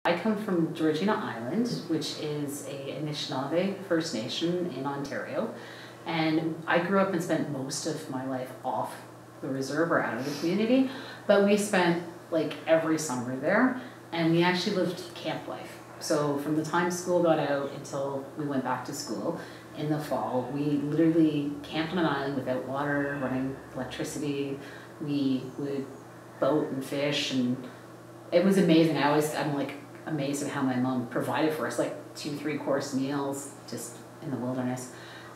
I come from Georgina Island, which is a Anishinaabe First Nation in Ontario. And I grew up and spent most of my life off the reserve or out of the community, but we spent like every summer there, and we actually lived camp life. So from the time school got out until we went back to school in the fall, we literally camped on an island without water, running electricity. We would boat and fish, and it was amazing. I'm like amazed at how my mom provided for us, like 2-3 course meals just in the wilderness.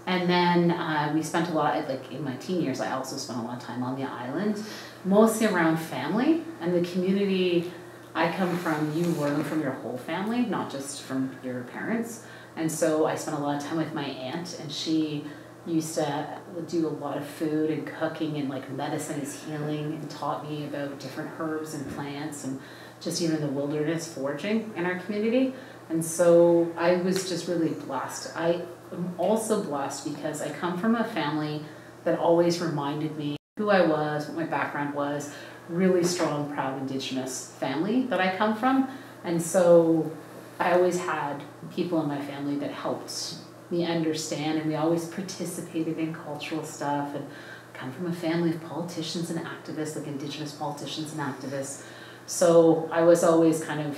And then we spent a lot, like in my teen years, I also spent a lot of time on the island, mostly around family and the community I come from. You learn from your whole family, not just from your parents. And so I spent a lot of time with my aunt, and she used to do a lot of food and cooking, and like medicine is healing, and taught me about different herbs and plants and just even the wilderness foraging in our community. And so I was just really blessed. I'm also blessed because I come from a family that always reminded me who I was, what my background was, really strong, proud Indigenous family that I come from. And so I always had people in my family that helped me understand, and we always participated in cultural stuff, and come from a family of politicians and activists, like Indigenous politicians and activists. So I was always kind of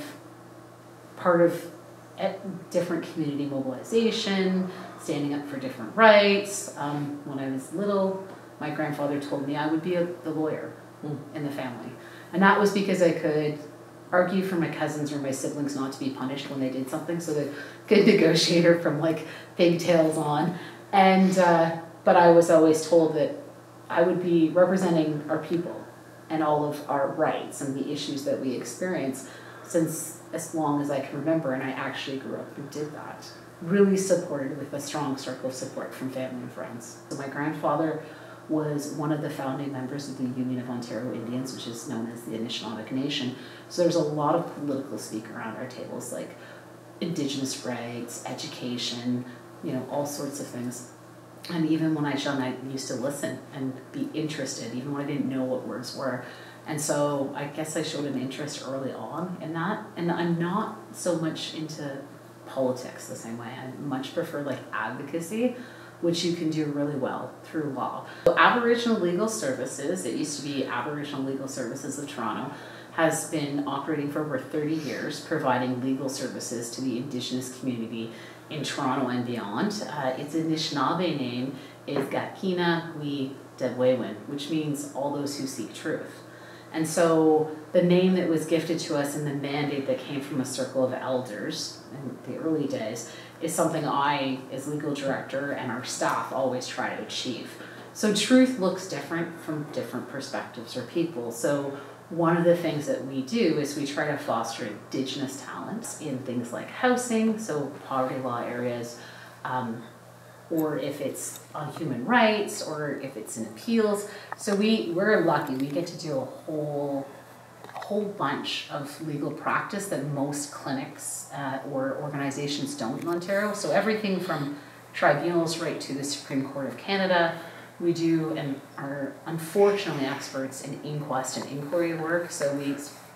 part of different community mobilization, standing up for different rights. When I was little, my grandfather told me I would be the lawyer in the family. And that was because I could argue for my cousins or my siblings not to be punished when they did something, so the good negotiator from like pigtails on. And but I was always told that I would be representing our people and all of our rights and the issues that we experience since as long as I can remember, and I actually grew up and did that. Really supported with a strong circle of support from family and friends. So my grandfather was one of the founding members of the Union of Ontario Indians, which is known as the Anishinaabe Nation. So there's a lot of political speak around our tables, like Indigenous rights, education, all sorts of things. And even when I was young, I used to listen and be interested, even when I didn't know what words were. And so I guess I showed an interest early on in that. And I'm not so much into politics the same way. I much prefer like advocacy, which you can do really well through law. So Aboriginal Legal Services, it used to be Aboriginal Legal Services of Toronto, has been operating for over 30 years, providing legal services to the Indigenous community in Toronto and beyond. Its Anishinaabe name is Gakina Wi Debwewin, which means all those who seek truth. And so the name that was gifted to us and the mandate that came from a circle of elders in the early days is something I, as legal director, and our staff always try to achieve. So truth looks different from different perspectives or people. So one of the things that we do is we try to foster Indigenous talents in things like housing, so poverty law areas, or if it's on human rights, or if it's in appeals. So we're lucky, we get to do a whole bunch of legal practice that most clinics or organizations don't in Ontario. So everything from tribunals right to the Supreme Court of Canada. We do and are unfortunately experts in inquest and inquiry work. So we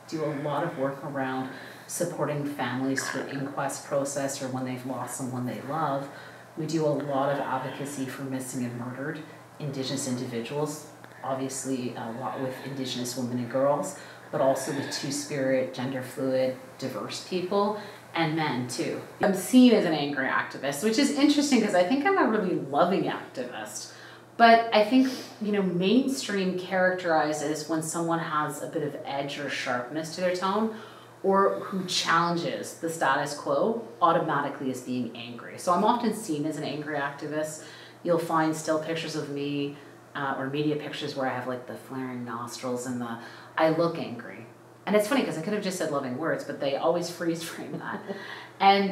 do a lot of work around supporting families through inquest process or when they've lost someone they love. We do a lot of advocacy for missing and murdered Indigenous individuals, obviously a lot with Indigenous women and girls, but also with two-spirit, gender fluid, diverse people, and men too. I'm seen as an angry activist, which is interesting because I think I'm a really loving activist. But I think, mainstream characterizes when someone has a bit of edge or sharpness to their tone, or who challenges the status quo automatically as being angry. So I'm often seen as an angry activist. You'll find still pictures of me or media pictures where I have like the flaring nostrils and I look angry. And it's funny because I could have just said loving words, but they always freeze frame that. And,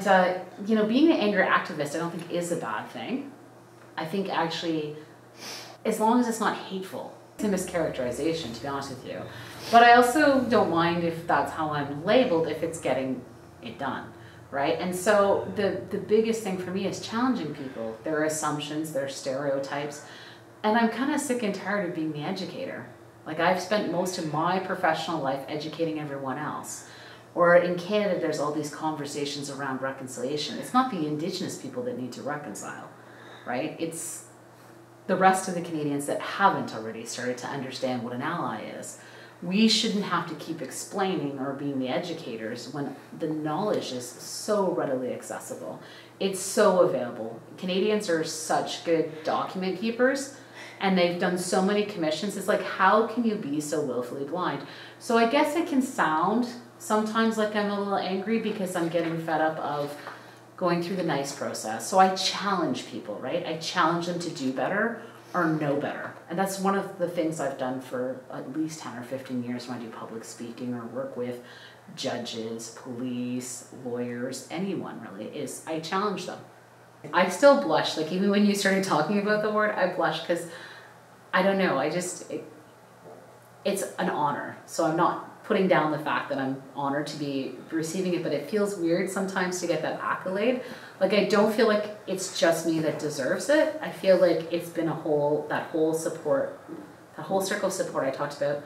being an angry activist I don't think is a bad thing. I think actually, as long as it's not hateful. It's a mischaracterization, to be honest with you. But I also don't mind if that's how I'm labeled, if it's getting it done, right? And so the biggest thing for me is challenging people, their assumptions, their stereotypes. And I'm kind of sick and tired of being the educator. Like I've spent most of my professional life educating everyone else. Or in Canada, there's all these conversations around reconciliation. It's not the Indigenous people that need to reconcile, right? It's the rest of the Canadians that haven't already started to understand what an ally is. We shouldn't have to keep explaining or being the educators when the knowledge is so readily accessible. It's so available. Canadians are such good document keepers, and they've done so many commissions. It's like, how can you be so willfully blind? So I guess it can sound sometimes like I'm a little angry because I'm getting fed up of going through the NICE process. So I challenge people, right? I challenge them to do better or know better. And that's one of the things I've done for at least 10 or 15 years when I do public speaking or work with judges, police, lawyers, anyone really, is I challenge them. I still blush, like even when you started talking about the word, I blush because I don't know, it's an honor. So I'm not putting down the fact that I'm honored to be receiving it, but it feels weird sometimes to get that accolade. Like I don't feel like it's just me that deserves it. I feel like it's been that whole circle of support I talked about,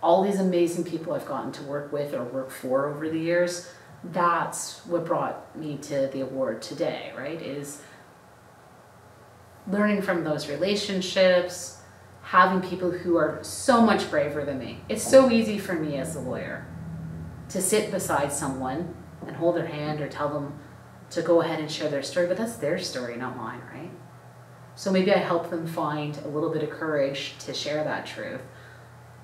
all these amazing people I've gotten to work with or work for over the years. That's what brought me to the award today, right? Is learning from those relationships, having people who are so much braver than me. It's so easy for me as a lawyer to sit beside someone and hold their hand or tell them to go ahead and share their story, but that's their story, not mine, right? So maybe I help them find a little bit of courage to share that truth,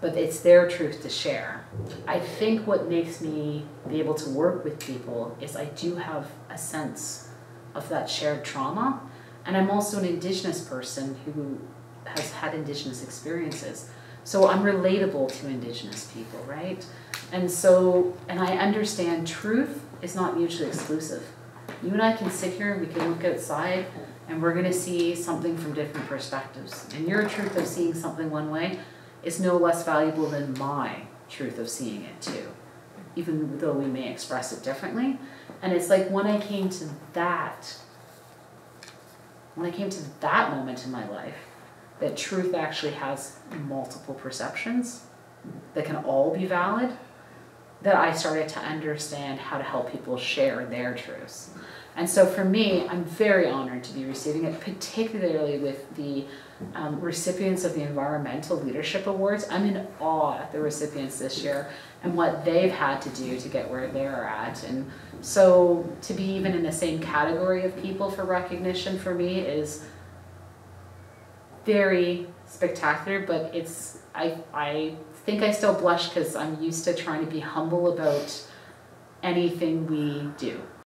but it's their truth to share. I think what makes me be able to work with people is I do have a sense of that shared trauma, and I'm also an Indigenous person who has had Indigenous experiences. So I'm relatable to Indigenous people, right? And I understand truth is not mutually exclusive. You and I can sit here and we can look outside and we're gonna see something from different perspectives. And your truth of seeing something one way is no less valuable than my truth of seeing it too, even though we may express it differently. And it's like when I came to that moment in my life, that truth actually has multiple perceptions that can all be valid, that I started to understand how to help people share their truths. And so for me, I'm very honored to be receiving it, particularly with the recipients of the Environmental Leadership Awards. I'm in awe at the recipients this year and what they've had to do to get where they're at. And so to be even in the same category of people for recognition for me is very spectacular, but I think I still blush because I'm used to trying to be humble about anything we do.